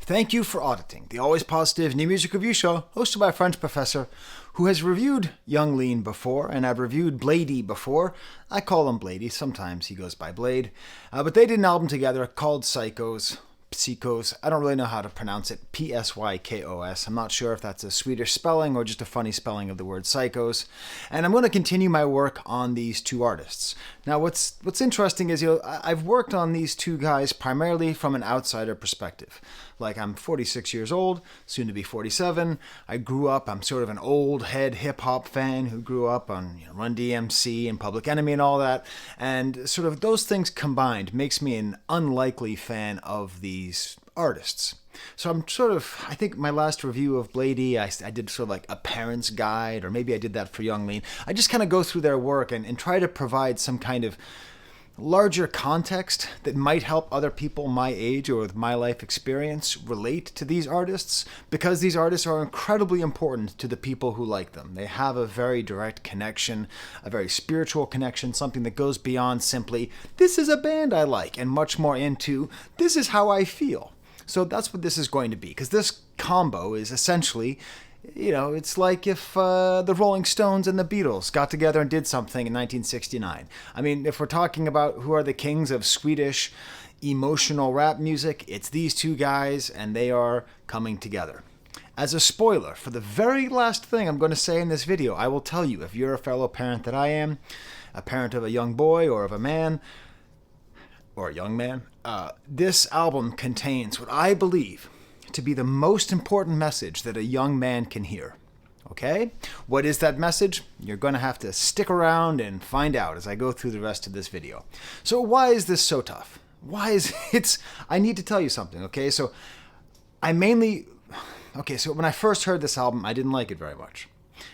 Thank you for auditing the always positive new music review show hosted by a French professor who has reviewed Young Lean before, and I've reviewed Bladee before. I call him Bladee, sometimes he goes by Blade. But they did an album together called Psykos. I don't really know how to pronounce it. Psykos. I'm not sure if that's a Swedish spelling or just a funny spelling of the word psychos. And I'm going to continue my work on these two artists. Now, what's interesting is, I've worked on these two guys primarily from an outsider perspective. Like, I'm 46 years old, soon to be 47. I grew up, I'm sort of an old head hip-hop fan who grew up on Run DMC and Public Enemy and all that. And sort of those things combined makes me an unlikely fan of these artists. So I think my last review of Bladee, I did sort of like a parent's guide, or maybe I did that for Young Lean. I just kind of go through their work and try to provide some kind of larger context that might help other people my age or with my life experience relate to these artists, because these artists are incredibly important to the people who like them. They have a very direct connection, a very spiritual connection, something that goes beyond simply, this is a band I like, and much more into, this is how I feel. So that's what this is going to be, because this combo is essentially, it's like if the Rolling Stones and the Beatles got together and did something in 1969. I mean, if we're talking about who are the kings of Swedish emotional rap music, it's these two guys, and they are coming together. As a spoiler, for the very last thing I'm going to say in this video, I will tell you, if you're a fellow parent that I am, a parent of a young boy or of a man, or a young man, this album contains what I believe to be the most important message that a young man can hear. Okay? What is that message? You're going to have to stick around and find out as I go through the rest of this video. So why is this so tough? I need to tell you something, okay? So when I first heard this album, I didn't like it very much.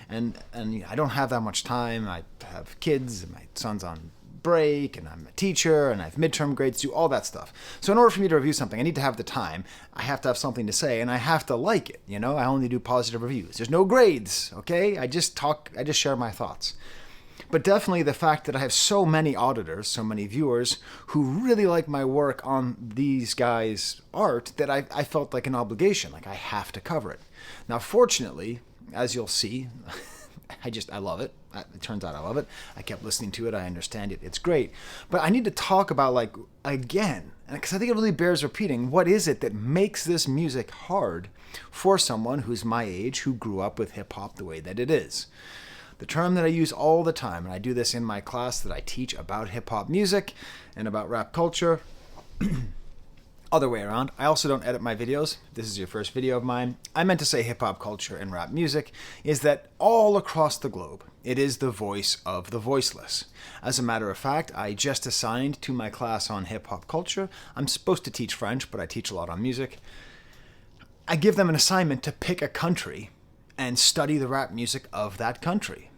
And I don't have that much time. I have kids, and my son's on break, and I'm a teacher, and I have midterm grades to do, all that stuff. So in order for me to review something, I need to have the time, I have to have something to say, and I have to like it, I only do positive reviews. There's no grades, okay? I just share my thoughts. But definitely the fact that I have so many auditors, so many viewers, who really like my work on these guys' art, that I felt like an obligation, like I have to cover it. Now, fortunately, as you'll see, I love it. It turns out I love it. I kept listening to it. I understand it. It's great. But I need to talk about, again, because I think it really bears repeating, what is it that makes this music hard for someone who's my age, who grew up with hip-hop the way that it is? The term that I use all the time, and I do this in my class that I teach about hip-hop music and about rap culture, other way around. I also don't edit my videos. This is your first video of mine. I meant to say hip-hop culture and rap music is that all across the globe, it is the voice of the voiceless. As a matter of fact, I just assigned to my class on hip-hop culture. I'm supposed to teach French, but I teach a lot on music. I give them an assignment to pick a country and study the rap music of that country.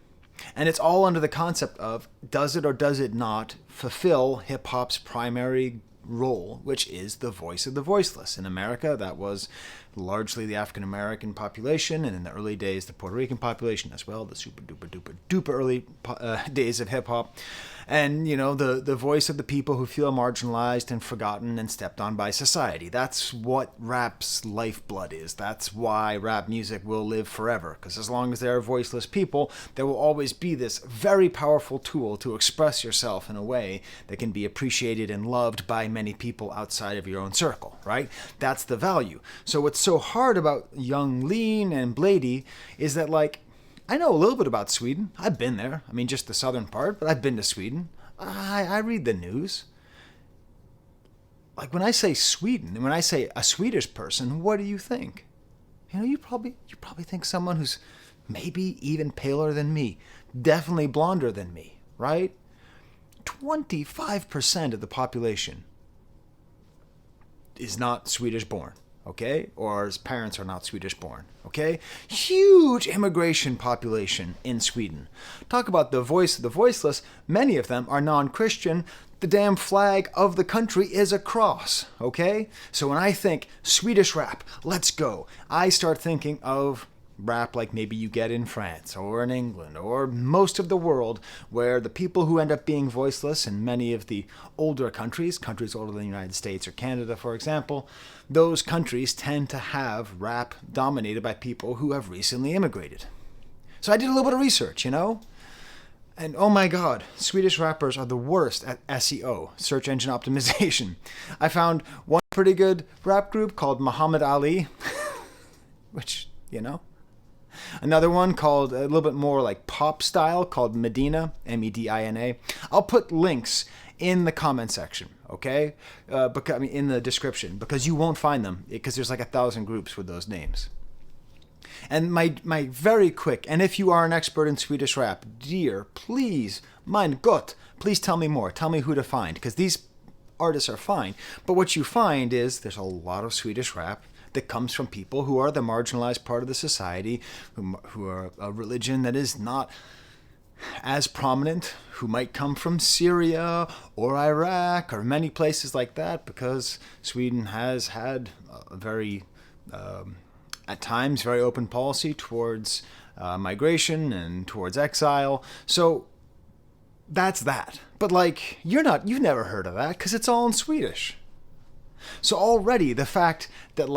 And it's all under the concept of, does it or does it not fulfill hip-hop's primary role, which is the voice of the voiceless. In America, that was largely the African American population, and in the early days, the Puerto Rican population as well, the super duper duper duper early days of hip hop. And, the voice of the people who feel marginalized and forgotten and stepped on by society. That's what rap's lifeblood is. That's why rap music will live forever. Because as long as there are voiceless people, there will always be this very powerful tool to express yourself in a way that can be appreciated and loved by many people outside of your own circle, right? That's the value. So what's so hard about Young Lean and Bladee is that, I know a little bit about Sweden. I've been there. I mean, just the southern part, but I've been to Sweden. I read the news. When I say Sweden, when I say a Swedish person, what do you think? You probably think someone who's maybe even paler than me, definitely blonder than me, right? 25% of the population is not Swedish born. Okay? Or his parents are not Swedish born. Okay? Huge immigration population in Sweden. Talk about the voice of the voiceless. Many of them are non-Christian. The damn flag of the country is a cross. Okay? So when I think Swedish rap, let's go, I start thinking of rap like maybe you get in France or in England or most of the world, where the people who end up being voiceless in many of the older countries older than the United States or Canada, for example, those countries tend to have rap dominated by people who have recently immigrated. So I did a little bit of research, and oh my god, Swedish rappers are the worst at SEO, search engine optimization. I found one pretty good rap group called Muhammad Ali, which, Another one called a little bit more like pop style called Medina, Medina. I'll put links in the comment section, okay? In the description, because you won't find them, because there's like 1,000 groups with those names. And my very quick, and if you are an expert in Swedish rap, dear, please, mein Gott, please tell me more. Tell me who to find, because these artists are fine. But what you find is there's a lot of Swedish rap that comes from people who are the marginalized part of the society, who are a religion that is not as prominent, who might come from Syria or Iraq or many places like that, because Sweden has had a very at times very open policy towards migration and towards exile. So that's that. But you've never heard of that because it's all in Swedish. So already the fact that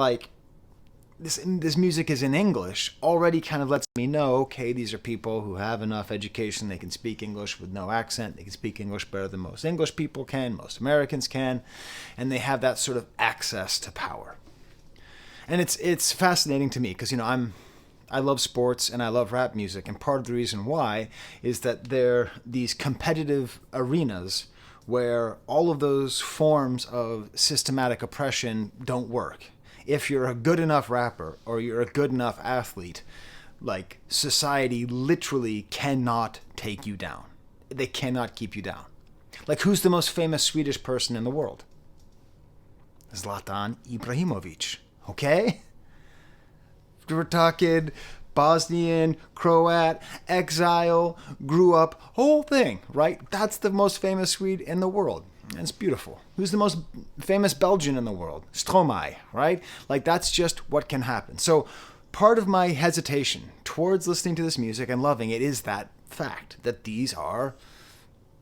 this music is in English already kind of lets me know, okay, these are people who have enough education, they can speak English with no accent, they can speak English better than most English people can, most Americans can, and they have that sort of access to power. And it's fascinating to me because, I love sports and I love rap music, and part of the reason why is that they're these competitive arenas where all of those forms of systematic oppression don't work. If you're a good enough rapper or you're a good enough athlete, society literally cannot take you down. They cannot keep you down. Who's the most famous Swedish person in the world? Zlatan Ibrahimovic. Okay? We're talking Bosnian, Croat, exile, grew up, whole thing, right? That's the most famous Swede in the world. And it's beautiful. Who's the most famous Belgian in the world? Stromae, right? That's just what can happen. So part of my hesitation towards listening to this music and loving it is that fact that these are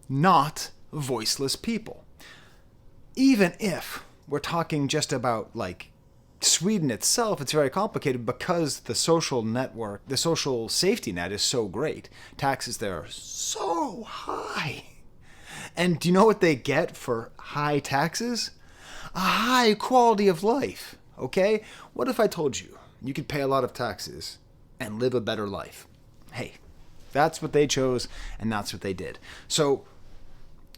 not voiceless people. Even if we're talking just about Sweden itself, it's very complicated because the social network, the social safety net is so great. Taxes there are so high. And do you know what they get for high taxes? A high quality of life, okay? What if I told you you could pay a lot of taxes and live a better life? Hey, that's what they chose and that's what they did. So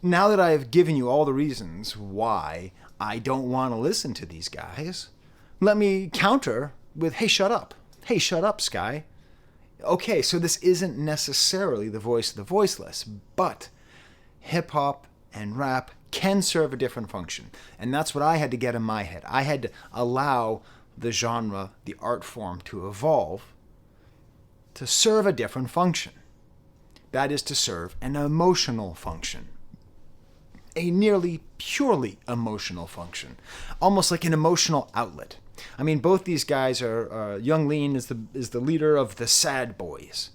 now that I have given you all the reasons why I don't want to listen to these guys, let me counter with, hey, shut up. Hey, shut up, Skye. Okay, so this isn't necessarily the voice of the voiceless, but hip-hop and rap can serve a different function. And that's what I had to get in my head. I had to allow the genre, the art form, to evolve to serve a different function. That is to serve an emotional function. A nearly purely emotional function. Almost like an emotional outlet. I mean, both these guys are, Young Lean is the leader of the Sad Boys.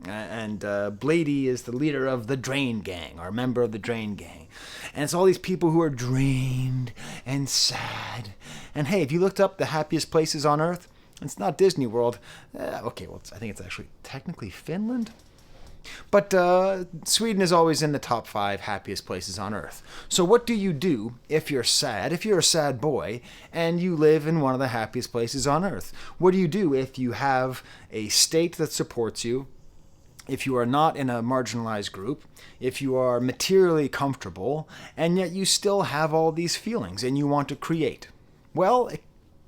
And Bladee is the leader of the Drain Gang, or a member of the Drain Gang. And it's all these people who are drained and sad. And hey, if you looked up the happiest places on Earth, it's not Disney World. I think it's actually technically Finland. But Sweden is always in the top 5 happiest places on Earth. So what do you do if you're sad, if you're a sad boy, and you live in one of the happiest places on Earth? What do you do if you have a state that supports you, if you are not in a marginalized group, if you are materially comfortable, and yet you still have all these feelings and you want to create? Well,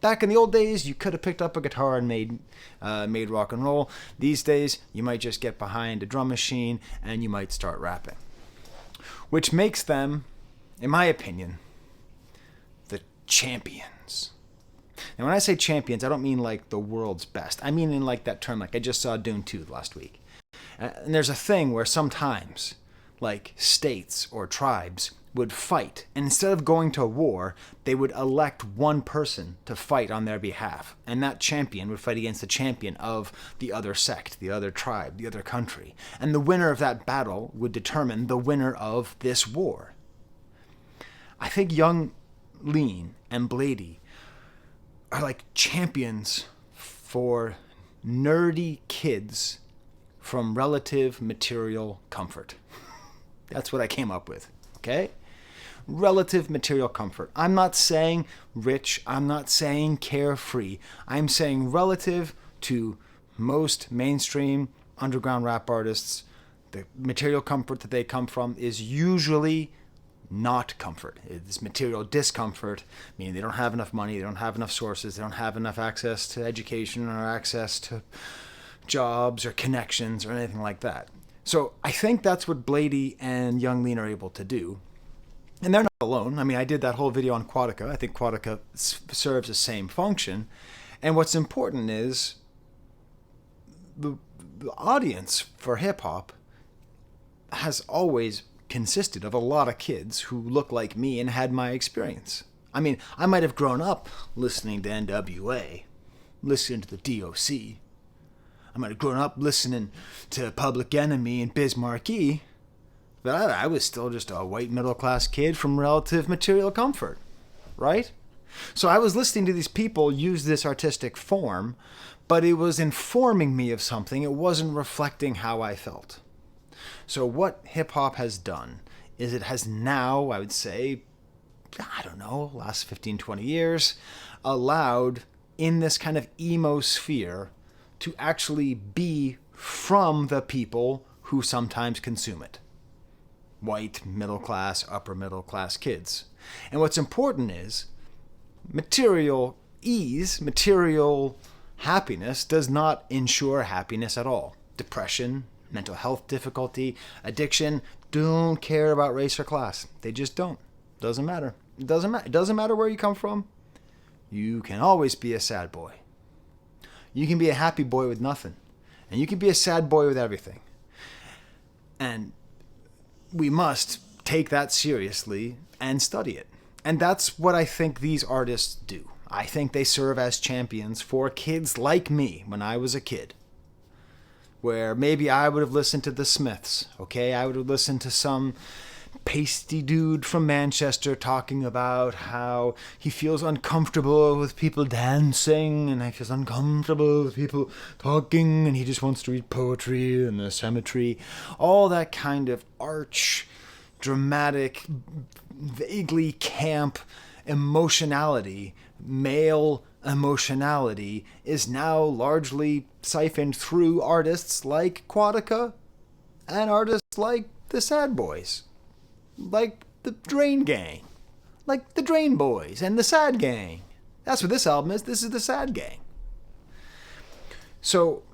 back in the old days, you could have picked up a guitar and made rock and roll. These days, you might just get behind a drum machine and you might start rapping. Which makes them, in my opinion, the champions. Now, when I say champions, I don't mean the world's best. I mean in that term, I just saw Dune 2 last week. And there's a thing where sometimes, states or tribes would fight. And instead of going to war, they would elect one person to fight on their behalf. And that champion would fight against the champion of the other sect, the other tribe, the other country. And the winner of that battle would determine the winner of this war. I think Young Lean and Bladee are like champions for nerdy kids from relative material comfort. That's what I came up with, okay? Relative material comfort. I'm not saying rich. I'm not saying carefree. I'm saying relative to most mainstream underground rap artists, the material comfort that they come from is usually not comfort. It's material discomfort, meaning they don't have enough money, they don't have enough sources, they don't have enough access to education or access to jobs or connections or anything like that. So I think that's what Bladee and Young Lean are able to do. And they're not alone. I mean, I did that whole video on Quatica. I think Quatica serves the same function. And what's important is the audience for hip-hop has always consisted of a lot of kids who look like me and had my experience. I mean, I might have grown up listening to NWA, listening to the DOC. I might have grown up listening to Public Enemy and Biz Markie, but I was still just a white middle-class kid from relative material comfort, right? So I was listening to these people use this artistic form, but it was informing me of something. It wasn't reflecting how I felt. So what hip-hop has done is it has now, I would say, I don't know, last 15, 20 years, allowed in this kind of emo sphere to actually be from the people who sometimes consume it. White, middle class, upper middle class kids. And what's important is material ease, material happiness does not ensure happiness at all. Depression, mental health difficulty, addiction don't care about race or class. They just don't. Doesn't matter. It doesn't matter where you come from. You can always be a sad boy. You can be a happy boy with nothing. And you can be a sad boy with everything. And we must take that seriously and study it. And that's what I think these artists do. I think they serve as champions for kids like me when I was a kid. Where maybe I would have listened to the Smiths, okay? I would have listened to some pasty dude from Manchester talking about how he feels uncomfortable with people dancing and he feels uncomfortable with people talking and he just wants to read poetry in the cemetery. All that kind of arch, dramatic, vaguely camp emotionality, male emotionality, is now largely siphoned through artists like Quatica and artists like the Sad Boys. Like the Drain Gang, like the Drain Boys and the Sad Gang. That's what this album is. This is the Sad Gang. So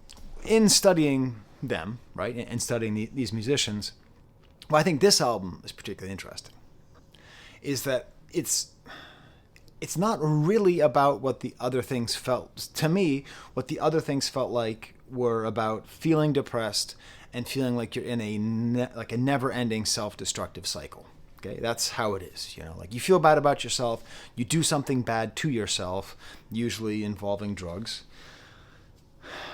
in studying them, right, and studying these musicians, well, I think this album is particularly interesting, is that it's not really about what the other things felt. To me, what the other things felt like were about feeling depressed and feeling like you're in a never-ending self-destructive cycle. Okay, that's how it is. Like you feel bad about yourself, you do something bad to yourself, usually involving drugs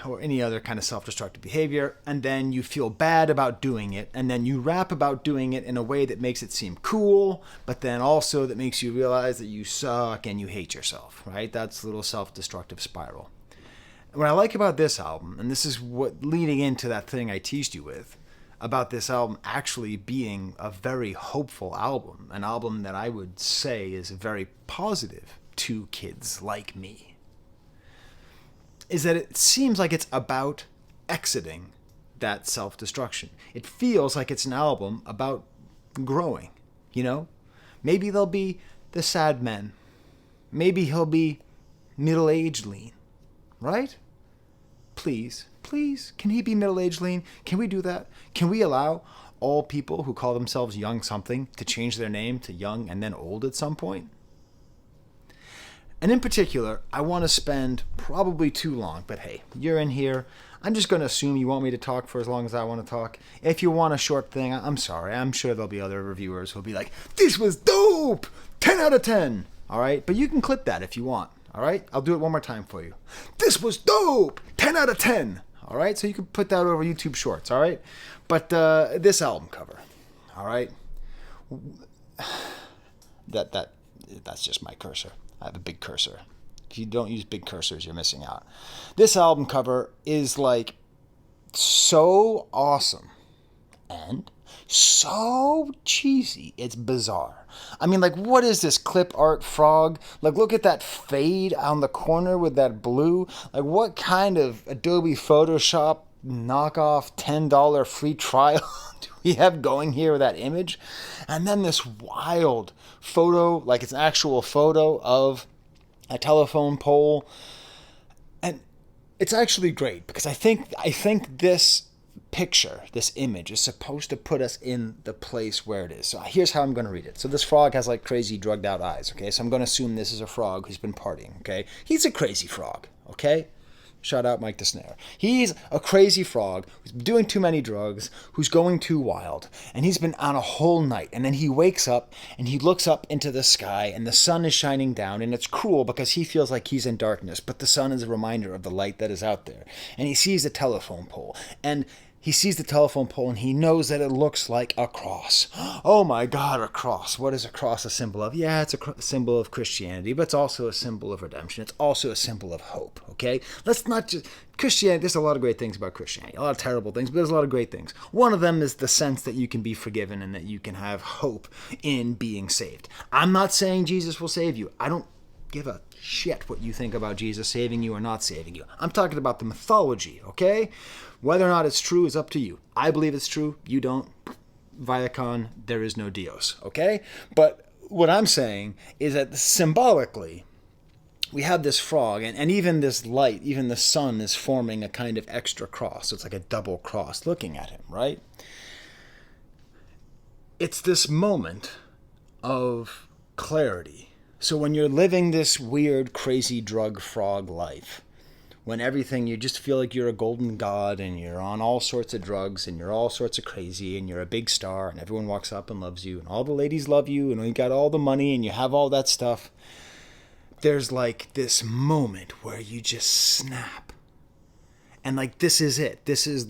or any other kind of self-destructive behavior, and then you feel bad about doing it, and then you rap about doing it in a way that makes it seem cool, but then also that makes you realize that you suck and you hate yourself, right? That's a little self-destructive spiral. What I like about this album, and this is what leading into that thing I teased you with, about this album actually being a very hopeful album, an album that I would say is very positive to kids like me, is that it seems like it's about exiting that self-destruction. It feels like it's an album about growing, Maybe they'll be the sad men. Maybe he'll be middle-aged Lean. Right? Please, can he be middle-aged Lean? Can we do that? Can we allow all people who call themselves young something to change their name to young and then old at some point? And in particular, I want to spend probably too long, but hey, you're in here. I'm just going to assume you want me to talk for as long as I want to talk. If you want a short thing, I'm sorry. I'm sure there'll be other reviewers who'll be like, this was dope! 10 out of 10! All right? But you can clip that if you want. All right? I'll do it one more time for you. This was dope! 10 out of 10! All right? So you can put that over YouTube Shorts. All right? But this album cover. All right? That's just my cursor. I have a big cursor. If you don't use big cursors, you're missing out. This album cover is like so awesome and so cheesy. It's bizarre. I mean, like, what is this clip art frog? Like, look at that fade on the corner with that blue. Like, what kind of Adobe Photoshop knockoff $10 free trial do we have going here with that image? And then this wild photo, like it's an actual photo of a telephone pole. And it's actually great because I think this picture, this image, is supposed to put us in the place where it is. So here's how I'm going to read it. So this frog has like crazy drugged out eyes, okay? So I'm going to assume this is a frog who's been partying, okay? He's a crazy frog, okay? Shout out Mike the Snare. He's a crazy frog who's been doing too many drugs, who's going too wild, and he's been on a whole night. And then he wakes up and he looks up into the sky and the sun is shining down, and it's cruel because he feels like he's in darkness, but the sun is a reminder of the light that is out there. And he sees a telephone pole, and he sees the telephone pole and he knows that it looks like a cross. Oh my God, a cross. What is a cross a symbol of? Yeah, it's a symbol of Christianity, but it's also a symbol of redemption. It's also a symbol of hope, okay? Let's not just... Christianity, there's a lot of great things about Christianity. A lot of terrible things, but there's a lot of great things. One of them is the sense that you can be forgiven and that you can have hope in being saved. I'm not saying Jesus will save you. I don't give a shit what you think about Jesus saving you or not saving you. I'm talking about the mythology, okay? Whether or not it's true is up to you. I believe it's true. You don't. Viacon, there is no Dios, okay? But what I'm saying is that symbolically, we have this frog, and even this light, even the sun is forming a kind of extra cross. So it's like a double cross looking at him, right? It's this moment of clarity. So when you're living this weird, crazy drug frog life, when everything, you just feel like you're a golden god and you're on all sorts of drugs and you're all sorts of crazy and you're a big star and everyone walks up and loves you and all the ladies love you and you got all the money and you have all that stuff, there's like this moment where you just snap. And like, this is it. This is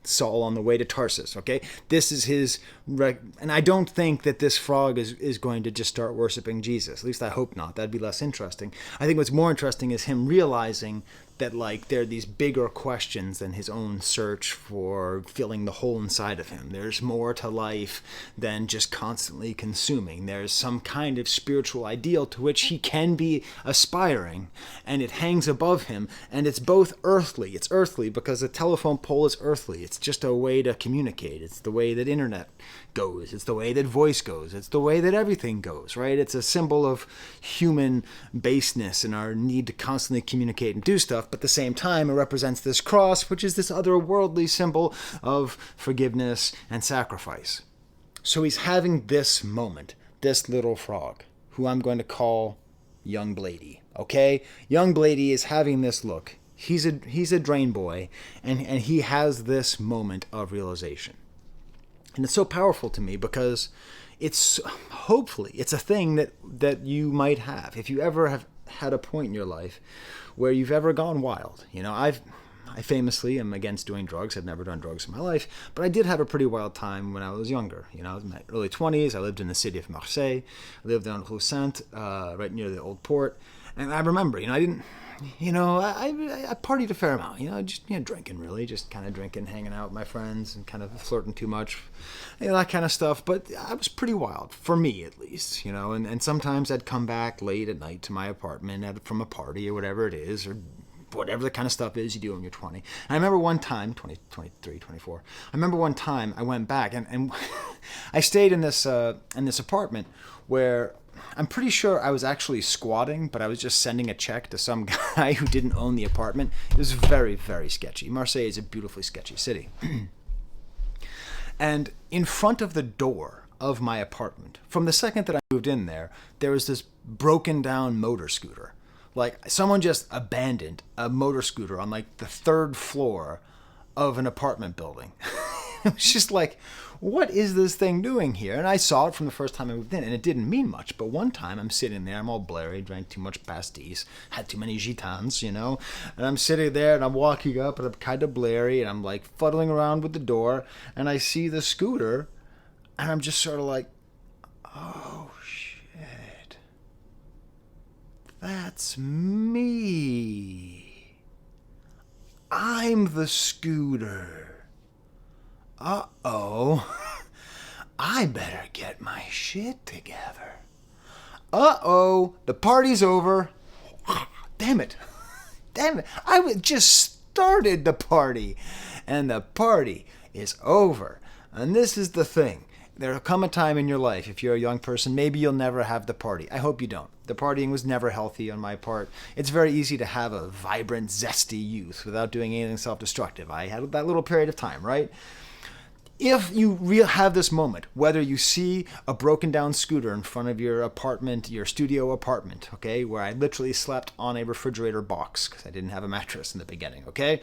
Saul on the way to Tarsus, okay? This is his... And I don't think that this frog is going to just start worshiping Jesus. At least I hope not. That'd be less interesting. I think what's more interesting is him realizing that like there are these bigger questions than his own search for filling the hole inside of him. There's more to life than just constantly consuming. There's some kind of spiritual ideal to which he can be aspiring, and it hangs above him, and it's both earthly. It's earthly because a telephone pole is earthly. It's just a way to communicate. It's the way that internet goes. It's the way that voice goes. It's the way that everything goes, right? It's a symbol of human baseness and our need to constantly communicate and do stuff, but at the same time, it represents this cross, which is this otherworldly symbol of forgiveness and sacrifice. So he's having this moment, this little frog, who I'm going to call young Bladee, okay? Young Bladee is having this look. He's a drain boy, and he has this moment of realization. And it's so powerful to me because it's hopefully it's a thing that you might have. If you ever have had a point in your life where you've ever gone wild. You know, I famously am against doing drugs. I've never done drugs in my life, but I did have a pretty wild time when I was younger. You know, I was in my early 20s. I lived in the city of Marseille. I lived on Rue Sainte, right near the old port. And I remember, you know, I partied a fair amount, just, drinking really, just kind of drinking, hanging out with my friends and kind of flirting too much, that kind of stuff. But I was pretty wild, for me at least, and sometimes I'd come back late at night to my apartment from a party or whatever it is, or whatever the kind of stuff is you do when you're 20. And I remember one time, 23, 24, I remember one time I went back and I stayed in this apartment where I'm pretty sure I was actually squatting, but I was just sending a check to some guy who didn't own the apartment. It was very, very sketchy. Marseille is a beautifully sketchy city. And in front of the door of my apartment, from the second that I moved in there was this broken down motor scooter. Like, someone just abandoned a motor scooter on like the third floor of an apartment building. It was just like, what is this thing doing here? And I saw it from the first time I moved in, and it didn't mean much. But one time I'm sitting there, I'm all blurry, drank too much pastis, had too many gitans, you know. And I'm sitting there, and I'm walking up, and I'm kind of blurry, and I'm like fuddling around with the door, and I see the scooter, and I'm just sort of like, oh shit, that's me. I'm the scooter. Uh-oh. I better get my shit together. Uh-oh. The party's over. Damn it. Damn it. I just started the party. And the party is over. And this is the thing. There'll come a time in your life, if you're a young person, maybe you'll never have the party. I hope you don't. The partying was never healthy on my part. It's very easy to have a vibrant, zesty youth without doing anything self-destructive. I had that little period of time, right? If you have this moment, whether you see a broken down scooter in front of your apartment, your studio apartment, okay, where I literally slept on a refrigerator box because I didn't have a mattress in the beginning, okay?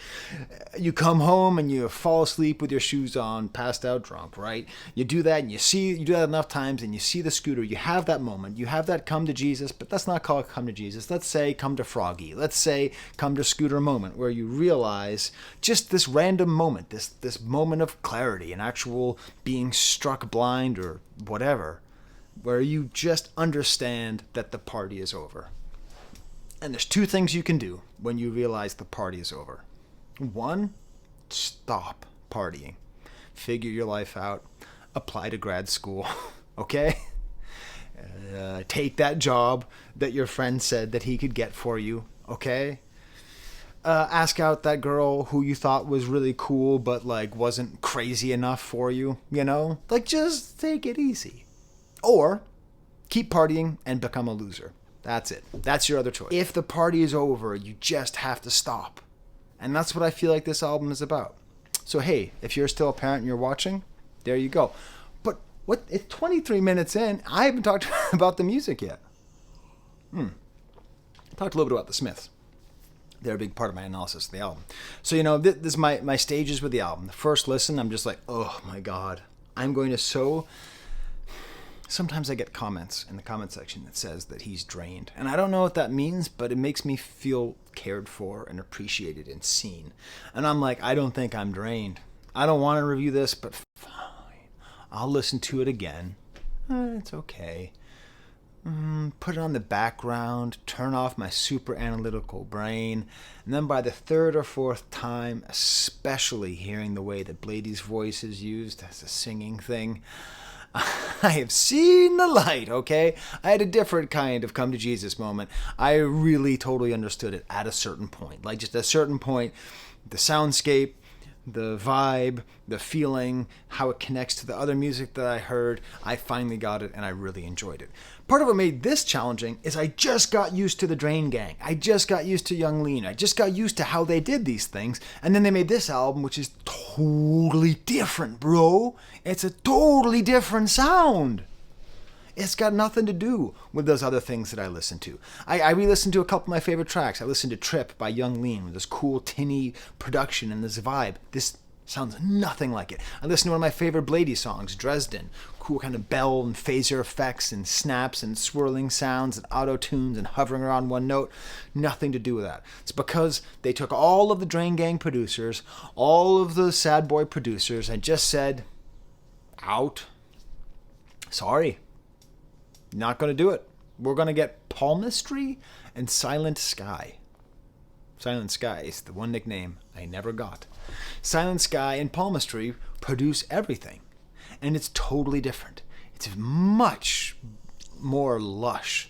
You come home and you fall asleep with your shoes on, passed out drunk, right? You do that and you do that enough times and you see the scooter, you have that moment, you have that come to Jesus, but let's not call it come to Jesus. Let's say come to Froggy. Let's say come to Scooter moment where you realize just this random moment, this moment of clarity and actual being struck blind or whatever, where you just understand that the party is over. And there's two things you can do when you realize the party is over. One, stop partying. Figure your life out. Apply to grad school. Okay? Take that job that your friend said that he could get for you. Okay? Ask out that girl who you thought was really cool but like wasn't crazy enough for you, you know? Like just take it easy. Or keep partying and become a loser. That's it. That's your other choice. If the party is over, you just have to stop. And that's what I feel like this album is about. So hey, if you're still a parent and you're watching, there you go. But what? It's 23 minutes in. I haven't talked about the music yet. I talked a little bit about the Smiths. They're a big part of my analysis of the album. So, you know, this is my stages with the album. The first listen, I'm just like, oh my God. I'm going to Sometimes I get comments in the comment section that says that he's drained. And I don't know what that means, but it makes me feel cared for and appreciated and seen. And I'm like, I don't think I'm drained. I don't want to review this, but fine. I'll listen to it again. It's okay. Put it on the background, turn off my super analytical brain, and then by the third or fourth time, especially hearing the way that Bladee's voice is used as a singing thing, I have seen the light, okay? I had a different kind of come to Jesus moment. I really totally understood it at a certain point. Like just at a certain point, the soundscape, the vibe, the feeling, how it connects to the other music that I heard, I finally got it and I really enjoyed it. Part of what made this challenging is I just got used to the Drain Gang. I just got used to Young Lean. I just got used to how they did these things. And then they made this album, which is totally different, bro. It's a totally different sound. It's got nothing to do with those other things that I listened to. I re-listened to a couple of my favorite tracks. I listened to Trip by Young Lean with this cool tinny production and this vibe. This sounds nothing like it. I listened to one of my favorite Bladee songs, Dresden. Cool kind of bell and phaser effects and snaps and swirling sounds and auto-tunes and hovering around one note. Nothing to do with that. It's because they took all of the Drain Gang producers, all of the Sad Boy producers, and just said, out. Sorry. Not going to do it. We're going to get Palmistry and Silent Skye. Silent Skye is the one nickname I never got. Silent Skye and Palmistry produce everything. And it's totally different. It's much more lush.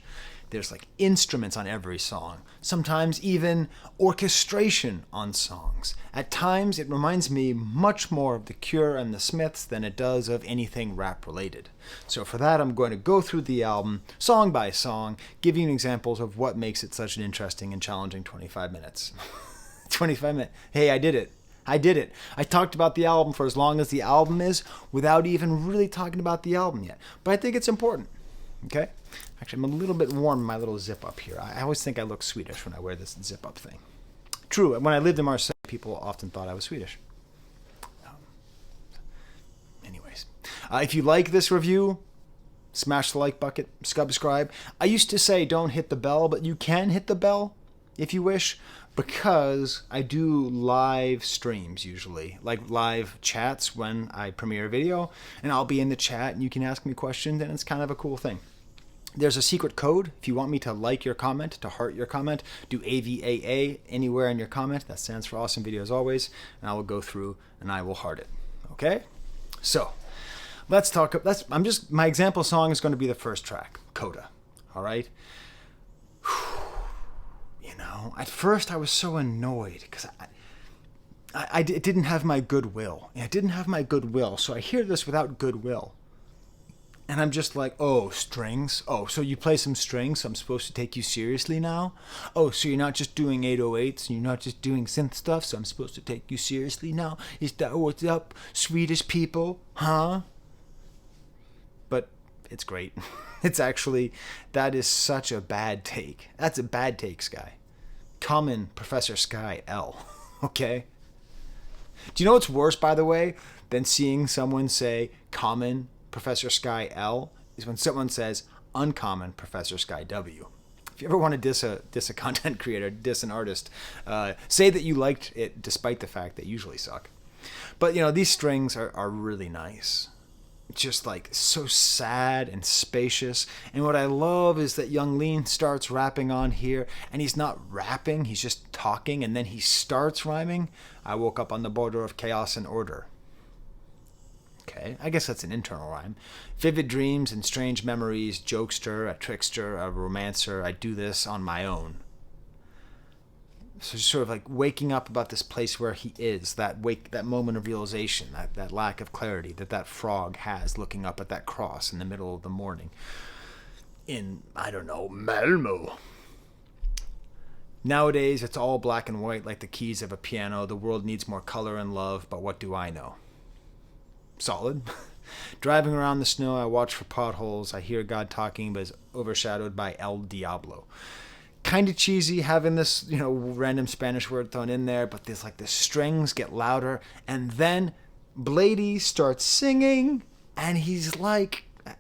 There's like instruments on every song. Sometimes even orchestration on songs. At times it reminds me much more of The Cure and the Smiths than it does of anything rap related. So for that I'm going to go through the album song by song, giving examples of what makes it such an interesting and challenging 25 minutes. 25 minutes. Hey, I did it. I did it. I talked about the album for as long as the album is without even really talking about the album yet. But I think it's important. Okay? Actually, I'm a little bit warm in my little zip-up here. I always think I look Swedish when I wear this zip-up thing. True, when I lived in Marseille, people often thought I was Swedish. If you like this review, smash the like button, subscribe. I used to say don't hit the bell, but you can hit the bell if you wish, because I do live streams usually, like live chats when I premiere a video, and I'll be in the chat and you can ask me questions, and it's kind of a cool thing. There's a secret code. If you want me to like your comment, to heart your comment, do AVAA anywhere in your comment. That stands for awesome video as always, and I will go through and I will heart it. Okay? So, let's talk. My example song is going to be the first track, Coda. All right? At first I was so annoyed because I didn't have my goodwill. I didn't have my goodwill, so I hear this without goodwill. And I'm just like, oh, strings? Oh, so you play some strings, so I'm supposed to take you seriously now? Oh, so you're not just doing 808s, and you're not just doing synth stuff, so I'm supposed to take you seriously now? Is that what's up, Swedish people? Huh? But it's great. It's actually, that is such a bad take. That's a bad take, Skye. Common Professor Skye L. Okay? Do you know what's worse, by the way, than seeing someone say common Professor Skye L is when someone says uncommon Professor Skye W. If you ever want to diss a content creator, diss an artist, say that you liked it despite the fact they usually suck. But, these strings are really nice. Just like so sad and spacious. And what I love is that Young Lean starts rapping on here, and he's not rapping, he's just talking, and then he starts rhyming. I woke up on the border of chaos and order. Okay, I guess that's an internal rhyme. Vivid dreams and strange memories, jokester, a trickster, a romancer, I do this on my own. So just sort of like waking up about this place where he is, that moment of realization, that lack of clarity that frog has looking up at that cross in the middle of the morning in, I don't know, Malmo. Nowadays, it's all black and white like the keys of a piano. The world needs more color and love, but what do I know? Solid. Driving around the snow, I watch for potholes. I hear God talking, but is overshadowed by El Diablo. Kind of cheesy having this, random Spanish word thrown in there, but there's like the strings get louder, and then Bladee starts singing, and he's like a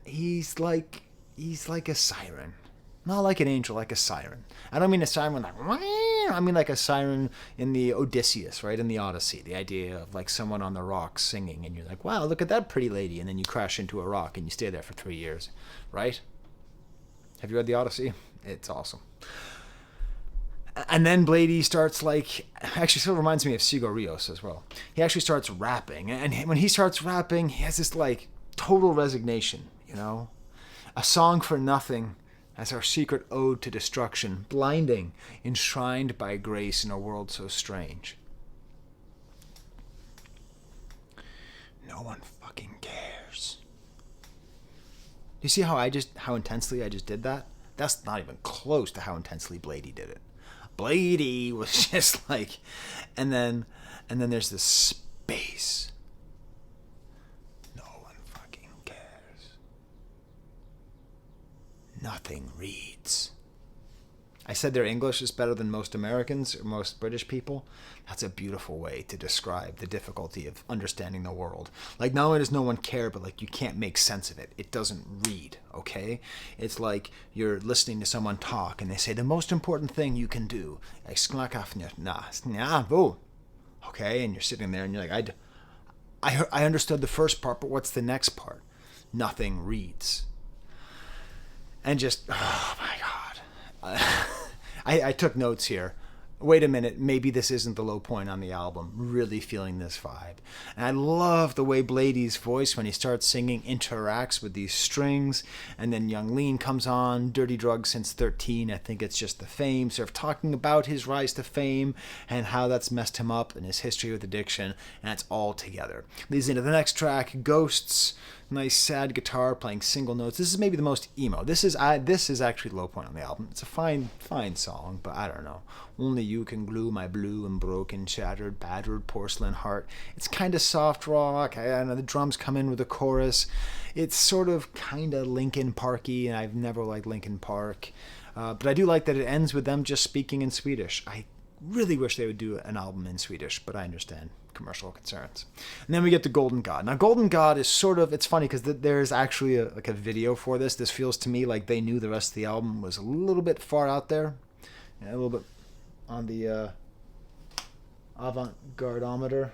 siren. Not like an angel, like a siren. I don't mean a siren like, I mean like a siren in the Odysseus, right? In the Odyssey. The idea of like someone on the rocks singing, and you're like, wow, look at that pretty lady, and then you crash into a rock and you stay there for 3 years, right? Have you read the Odyssey? It's awesome. And then Bladee starts actually still reminds me of Sigo Rios as well. He actually starts rapping, and when he starts rapping, he has this total resignation, a song for nothing as our secret ode to destruction, blinding, enshrined by grace in a world so strange. No one fucking cares. Do you see how intensely I just did that? That's not even close to how intensely Bladee did it. Bladee was just like, and then there's this space. No one fucking cares. Nothing reads. I said their English is better than most Americans or most British people. That's a beautiful way to describe the difficulty of understanding the world. Not only does no one care, but you can't make sense of it. It doesn't read, okay? It's like you're listening to someone talk and they say the most important thing you can do. Okay, and you're sitting there and you're like, I understood the first part, but what's the next part? Nothing reads. And just, oh my God. I took notes here. Wait a minute, maybe this isn't the low point on the album. Really feeling this vibe. And I love the way Bladee's voice, when he starts singing, interacts with these strings. And then Young Lean comes on, Dirty Drugs Since 13. I think it's just the fame. Sort of talking about his rise to fame and how that's messed him up and his history with addiction. And it's all together. Leads into the next track, Ghosts. Nice sad guitar playing single notes. This is maybe the most emo. This is actually the low point on the album. It's a fine song, but I don't know. Only you can glue my blue and broken, shattered, battered porcelain heart. It's kind of soft rock. I know the drums come in with a chorus. It's sort of kind of Linkin Parky, and I've never liked Linkin Park. But I do like that it ends with them just speaking in Swedish. really wish they would do an album in Swedish, but I understand commercial concerns. And then we get to Golden God. Now, Golden God is sort of, it's funny because there's actually a video for this. This feels to me like they knew the rest of the album was a little bit far out there, a little bit on the avant-garde-ometer.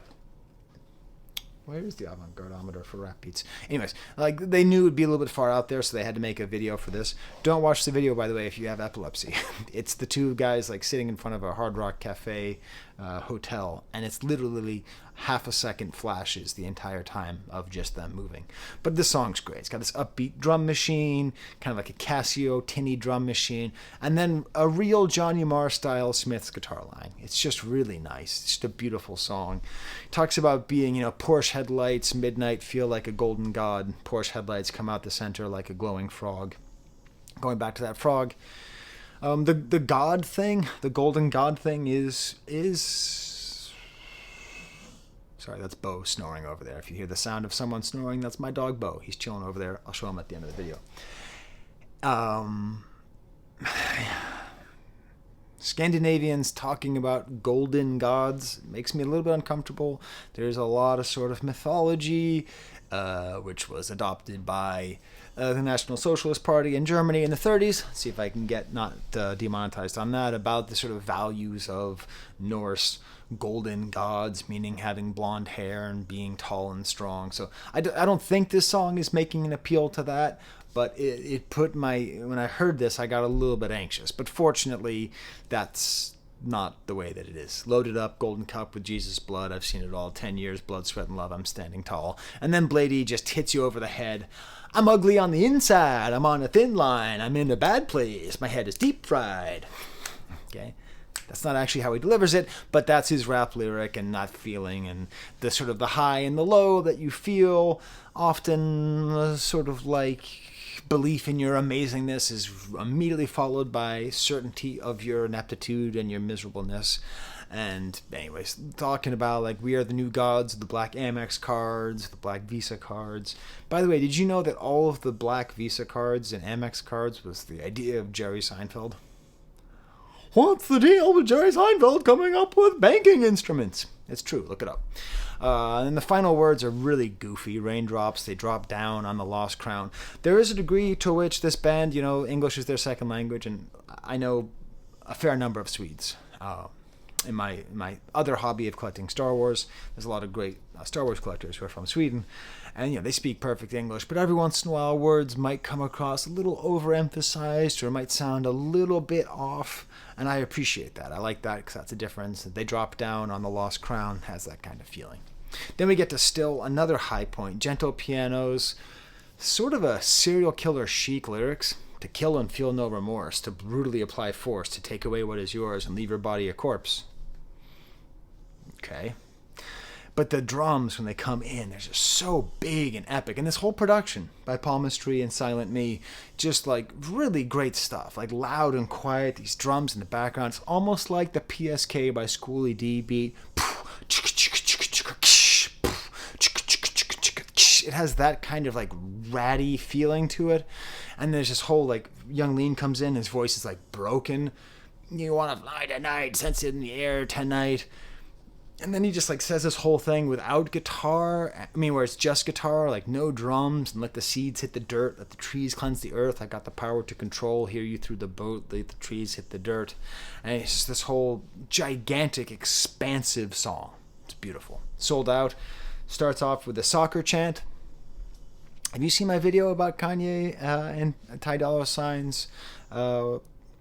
Where is the avant-garde-ometer for rap beats? Anyways, like they knew it would be a little bit far out there, so they had to make a video for this. Don't watch the video, by the way, if you have epilepsy. It's the two guys like sitting in front of a Hard Rock Cafe hotel, and it's literally half a second flashes the entire time of just them moving. But this song's great. It's got this upbeat drum machine, kind of like a Casio tinny drum machine, and then a real Johnny Marr style Smith's guitar line. It's just really nice. It's just a beautiful song. It talks about being, Porsche headlights, midnight feel like a golden god. Porsche headlights come out the center like a glowing frog. Going back to that frog, the god thing, the golden god thing is sorry, that's Bo snoring over there. If you hear the sound of someone snoring, that's my dog Bo. He's chilling over there. I'll show him at the end of the video. Scandinavians talking about golden gods makes me a little bit uncomfortable. There's a lot of sort of mythology, which was adopted by the National Socialist Party in Germany in the 30s. See if I can get not demonetized on that, about the sort of values of Norse golden gods, meaning having blonde hair and being tall and strong. So I don't think this song is making an appeal to that, but it put when I heard this, I got a little bit anxious. But fortunately, that's not the way that it is. Loaded up, golden cup with Jesus' blood. I've seen it all. 10 years, blood, sweat, and love. I'm standing tall. And then Bladee just hits you over the head. I'm ugly on the inside. I'm on a thin line. I'm in a bad place. My head is deep fried. Okay? That's not actually how he delivers it, but that's his rap lyric and not feeling, and the sort of the high and the low that you feel, often sort of like belief in your amazingness is immediately followed by certainty of your ineptitude and your miserableness. And anyways, talking about like we are the new gods, the black Amex cards, the black Visa cards. By the way, did you know that all of the black Visa cards and Amex cards was the idea of Jerry Seinfeld? What's the deal with Jerry Seinfeld coming up with banking instruments? It's true. Look it up. And the final words are really goofy. Raindrops, they drop down on the lost crown. There is a degree to which this band, English is their second language, and I know a fair number of Swedes. In my other hobby of collecting Star Wars, there's a lot of great Star Wars collectors who are from Sweden, and they speak perfect English, but every once in a while words might come across a little overemphasized or might sound a little bit off, and I appreciate that. I like that because that's a difference. They drop down on the lost crown has that kind of feeling. Then we get to Still, another high point, gentle pianos, sort of a serial killer chic lyrics. To kill and feel no remorse, to brutally apply force, to take away what is yours and leave your body a corpse. Okay. But the drums, when they come in, they're just so big and epic. And this whole production by Palmistry and Silent Me, just like really great stuff. Like loud and quiet, these drums in the background. It's almost like the PSK by Schoolie D beat. It has that kind of like ratty feeling to it. And there's this whole like young Lean comes in, his voice is like broken. You want to fly tonight, sense it in the air tonight. And then he just like says this whole thing without guitar. Where it's just guitar, like no drums, and let the seeds hit the dirt, let the trees cleanse the earth. I got the power to control, hear you through the boat, let the trees hit the dirt. And it's just this whole gigantic, expansive song. It's beautiful. Sold Out starts off with a soccer chant. Have you seen my video about Kanye and Ty Dolla $ign's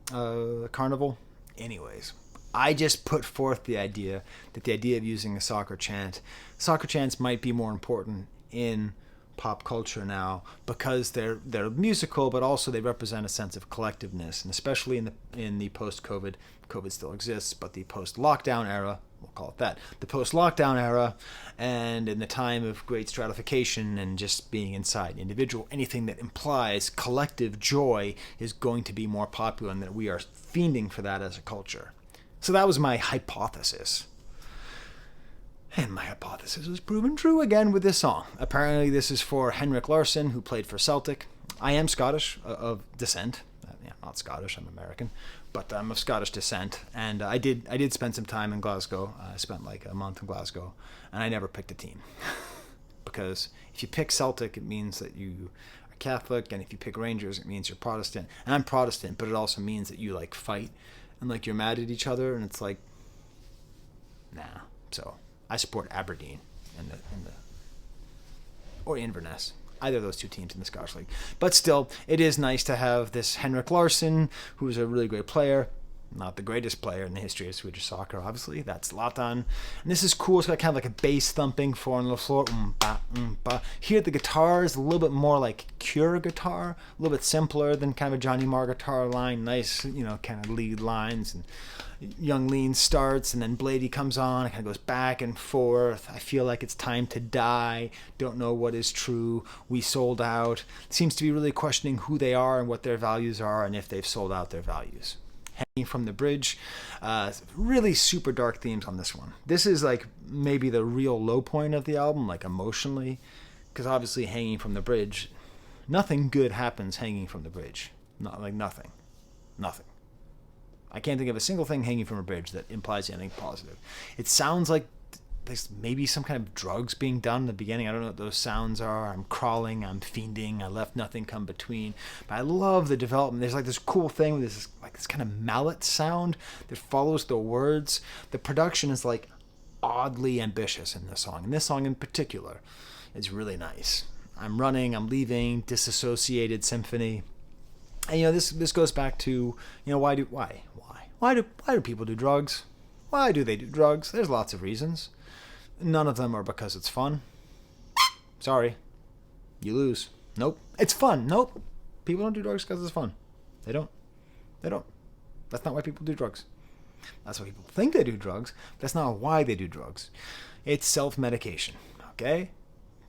Carnival? Anyways, I just put forth the idea of using a soccer chants might be more important in pop culture now because they're musical, but also they represent a sense of collectiveness, and especially in the post-COVID, COVID still exists, but the post-lockdown era, we'll call it that, the post-lockdown era, and in the time of great stratification and just being inside individual, anything that implies collective joy is going to be more popular, and that we are fiending for that as a culture. So that was my hypothesis. And my hypothesis was proven true again with this song. Apparently this is for Henrik Larsson, who played for Celtic. I am Scottish, of descent. Not Scottish, I'm American. but I'm of Scottish descent, and I did spend some time in Glasgow. I spent like a month in Glasgow, and I never picked a team because if you pick Celtic, it means that you are Catholic, and if you pick Rangers, it means you're Protestant. And I'm Protestant, but it also means that you like fight and like you're mad at each other, and it's like, nah. So I support Aberdeen or Inverness. Either of those two teams in the Scottish League. But still, it is nice to have this Henrik Larsson, who's a really great player. Not the greatest player in the history of Swedish soccer, obviously. That's Zlatan. And this is cool. It's got kind of like a bass thumping four on the floor. Here the guitar is a little bit more like Cure guitar. A little bit simpler than kind of a Johnny Marr guitar line. Nice, kind of lead lines. And Young Lean starts, and then Bladee comes on. It kind of goes back and forth. I feel like it's time to die. Don't know what is true. We sold out. Seems to be really questioning who they are and what their values are, and if they've sold out their values. Hanging from the Bridge. Really super dark themes on this one. This is like maybe the real low point of the album, like emotionally, because obviously Hanging from the Bridge, nothing good happens hanging from the bridge. Not like nothing. I can't think of a single thing hanging from a bridge that implies anything positive. It sounds like there's maybe some kind of drugs being done in the beginning. I don't know what those sounds are. I'm crawling, I'm fiending, I left nothing come between. But I love the development. There's like this cool thing with this kind of mallet sound that follows the words. The production is like oddly ambitious in this song. And this song in particular is really nice. I'm running, I'm leaving, disassociated symphony. And this goes back to, why do people do drugs? Why do they do drugs? There's lots of reasons. None of them are because it's fun. Sorry. You lose. Nope. It's fun. Nope. People don't do drugs because it's fun. They don't. That's not why people do drugs. That's why people think they do drugs. That's not why they do drugs. It's self-medication. Okay?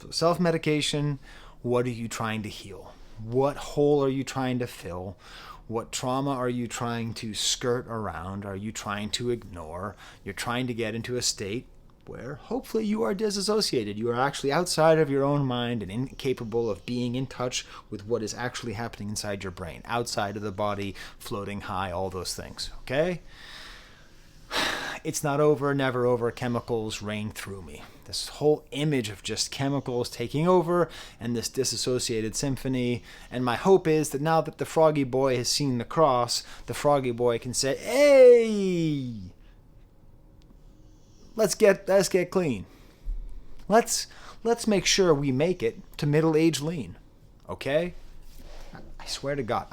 So self-medication, what are you trying to heal? What hole are you trying to fill? What trauma are you trying to skirt around? Are you trying to ignore? You're trying to get into a state where hopefully you are disassociated. You are actually outside of your own mind and incapable of being in touch with what is actually happening inside your brain, outside of the body, floating high, all those things. Okay? It's not over, never over. Chemicals rain through me. This whole image of just chemicals taking over and this disassociated symphony. And my hope is that now that the Froggy Boy has seen the cross, the Froggy Boy can say, hey, let's get clean. Let's make sure we make it to middle-aged lean. Okay? I swear to God,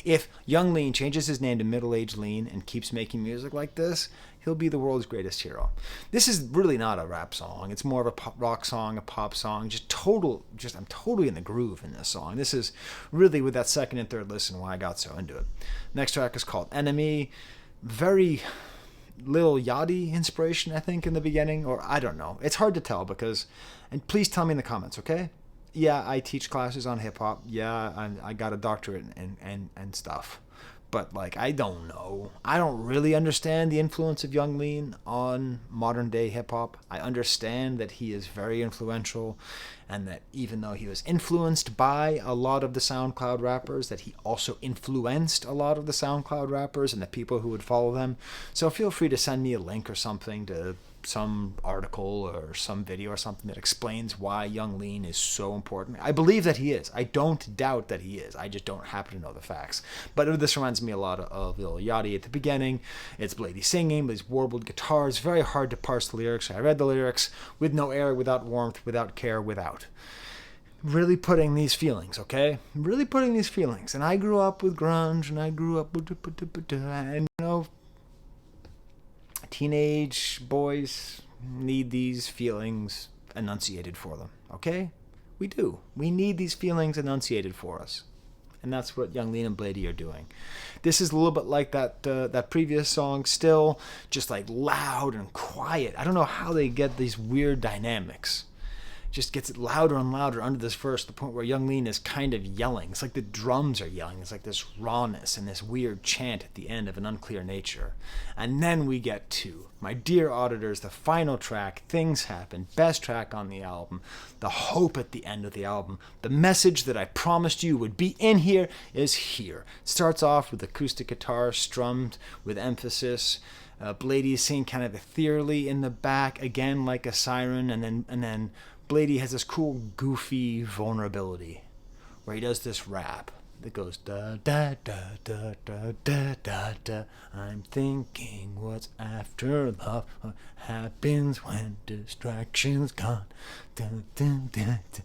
if Young Lean changes his name to Middle-Aged Lean and keeps making music like this, he'll be the world's greatest hero. This is really not a rap song. It's more of a rock song, a pop song. I'm totally in the groove in this song. This is really, with that second and third listen, why I got so into it. Next track is called Enemy. Very Lil Yachty inspiration, I think, in the beginning, or I don't know. It's hard to tell and please tell me in the comments, okay? Yeah, I teach classes on hip-hop. Yeah, I got a doctorate and stuff. But, I don't know. I don't really understand the influence of Young Lean on modern-day hip-hop. I understand that he is very influential, and that even though he was influenced by a lot of the SoundCloud rappers, that he also influenced a lot of the SoundCloud rappers and the people who would follow them. So feel free to send me a link or something to some article or some video or something that explains why Young Lean is so important. I believe that he is. I don't doubt that he is. I just don't happen to know the facts. But this reminds me a lot of Lil Yachty at the beginning. It's Bladee singing, these warbled guitars. Very hard to parse the lyrics. I read the lyrics with no air, without warmth, without care, without. Really putting these feelings, okay? Really putting these feelings. And I grew up with grunge, and I grew up with... And, teenage boys need these feelings enunciated for them, okay? We do. We need these feelings enunciated for us. And that's what Young Lean and Bladee are doing. This is a little bit like that previous song, still just like loud and quiet. I don't know how they get these weird dynamics. just gets louder and louder under this verse, to the point where Young Lean is kind of yelling. It's like the drums are yelling. It's like this rawness and this weird chant at the end of an unclear nature. And then we get to, my dear auditors, the final track, Things Happen, best track on the album, the hope at the end of the album. The message that I promised you would be in here is here. It starts off with acoustic guitar strummed with emphasis. Bladee singing kind of ethereally in the back, again like a siren, and then Bladee has this cool, goofy vulnerability where he does this rap that goes da da da da da da da da. I'm thinking what's after love, what happens when distraction's gone. Da, da, da, da.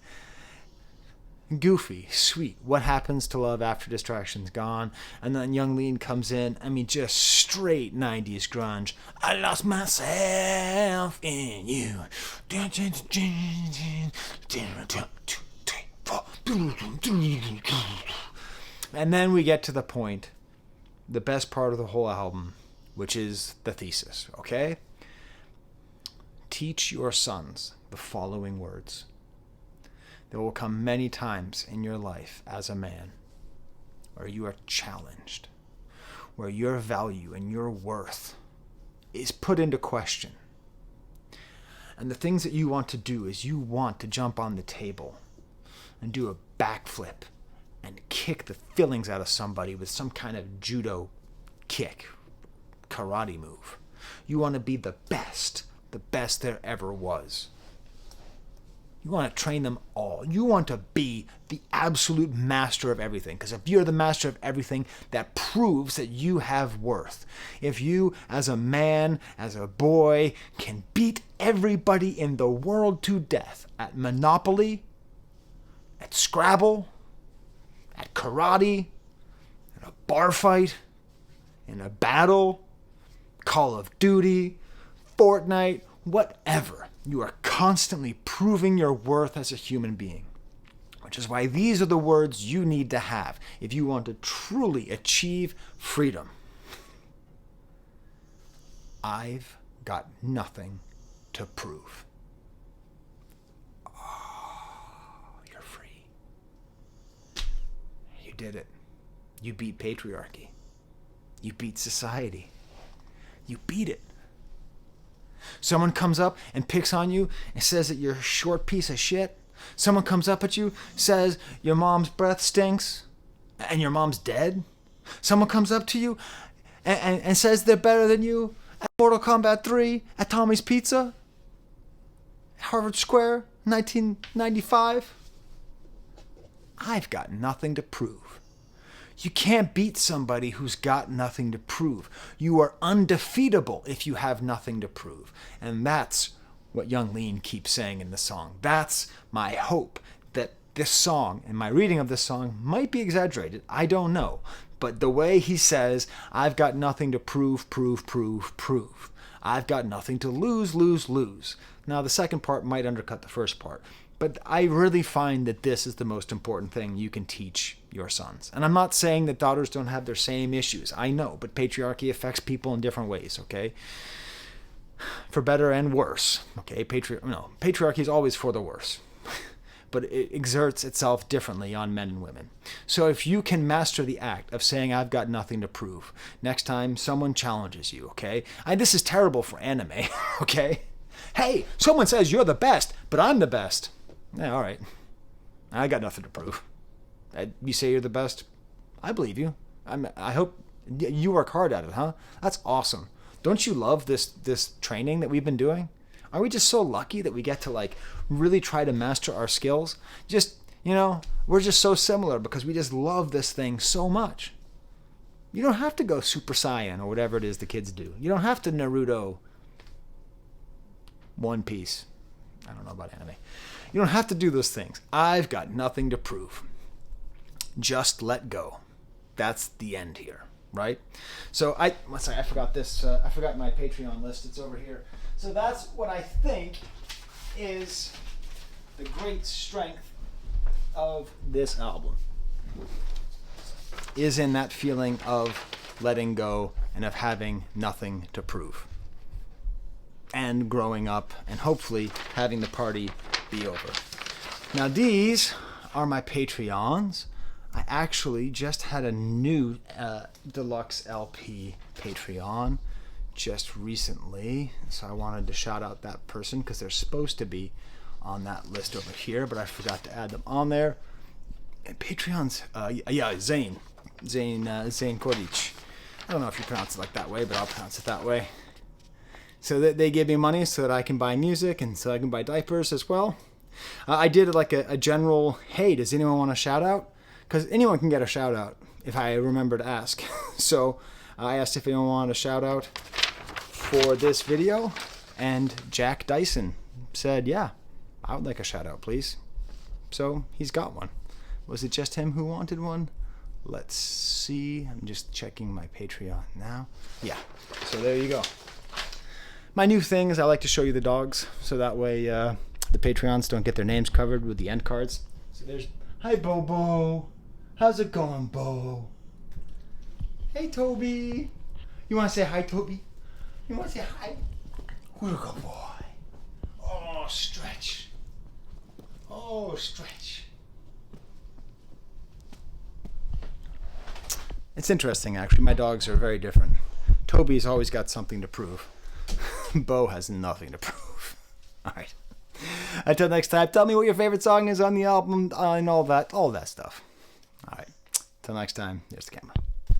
Goofy, sweet. What happens to love after distraction's gone? And then Young Lean comes in. I mean, just straight 90s grunge. I lost myself in you. And then we get to the point, the best part of the whole album, which is the thesis, okay? Teach your sons the following words. There will come many times in your life as a man where you are challenged, where your value and your worth is put into question. And the things that you want to do is you want to jump on the table and do a backflip and kick the fillings out of somebody with some kind of judo kick, karate move. You want to be the best there ever was. You want to train them all. You want to be the absolute master of everything. Because if you're the master of everything, that proves that you have worth. If you, as a man, as a boy, can beat everybody in the world to death at Monopoly, at Scrabble, at karate, in a bar fight, in a battle, Call of Duty, Fortnite, whatever, you are constantly proving your worth as a human being. Which is why these are the words you need to have if you want to truly achieve freedom. I've got nothing to prove. Oh, you're free. You did it. You beat patriarchy. You beat society. You beat it. Someone comes up and picks on you and says that you're a short piece of shit. Someone comes up at you, says your mom's breath stinks and your mom's dead. Someone comes up to you and says they're better than you at Mortal Kombat 3, at Tommy's Pizza, Harvard Square, 1995. I've got nothing to prove. You can't beat somebody who's got nothing to prove. You are undefeatable if you have nothing to prove. And that's what Young Lean keeps saying in the song. That's my hope, that this song, and my reading of this song might be exaggerated. I don't know. But the way he says, I've got nothing to prove. I've got nothing to lose. Now, the second part might undercut the first part. But I really find that this is the most important thing you can teach your sons. And I'm not saying that daughters don't have their same issues. I know, but patriarchy affects people in different ways, okay? For better and worse, okay? Patriarchy is always for the worse. But it exerts itself differently on men and women. So if you can master the act of saying, I've got nothing to prove, next time someone challenges you, okay? This is terrible for anime, okay? Hey, someone says you're the best, but I'm the best. Yeah, all right. I got nothing to prove. You say you're the best? I believe you. I hope you work hard at it, huh? That's awesome. Don't you love this training that we've been doing? Are we just so lucky that we get to really try to master our skills? We're just so similar because we just love this thing so much. You don't have to go Super Saiyan or whatever it is the kids do. You don't have to Naruto One Piece. I don't know about anime. You don't have to do those things. I've got nothing to prove. Just let go. That's the end here, right? So I forgot this. I forgot my Patreon list. It's over here. So that's what I think is the great strength of this album. Is in that feeling of letting go and of having nothing to prove. And growing up and hopefully having the party be over. Now these are my Patreons. I actually just had a new deluxe LP Patreon just recently, so I wanted to shout out that person because they're supposed to be on that list over here, but I forgot to add them on there. And Patreons, Zane Koric. I don't know if you pronounce it like that way, but I'll pronounce it that way. So that they give me money so that I can buy music and so I can buy diapers as well. I did like a general, hey, does anyone want a shout out? Because anyone can get a shout out if I remember to ask. So I asked if anyone wanted a shout out for this video, and Jack Dyson said, yeah, I would like a shout out, please. So he's got one. Was it just him who wanted one? Let's see. I'm just checking my Patreon now. Yeah, so there you go. My new thing is I like to show you the dogs, so that way the Patreons don't get their names covered with the end cards. So there's, hi Bobo. How's it going, Bo? Hey, Toby. You want to say hi, Toby? You want to say hi? What a good boy. Oh, stretch. Oh, stretch. It's interesting, actually. My dogs are very different. Toby's always got something to prove. Bo has nothing to prove. All right. Until next time, tell me what your favorite song is on the album and all that stuff. All right. Till next time, here's the camera.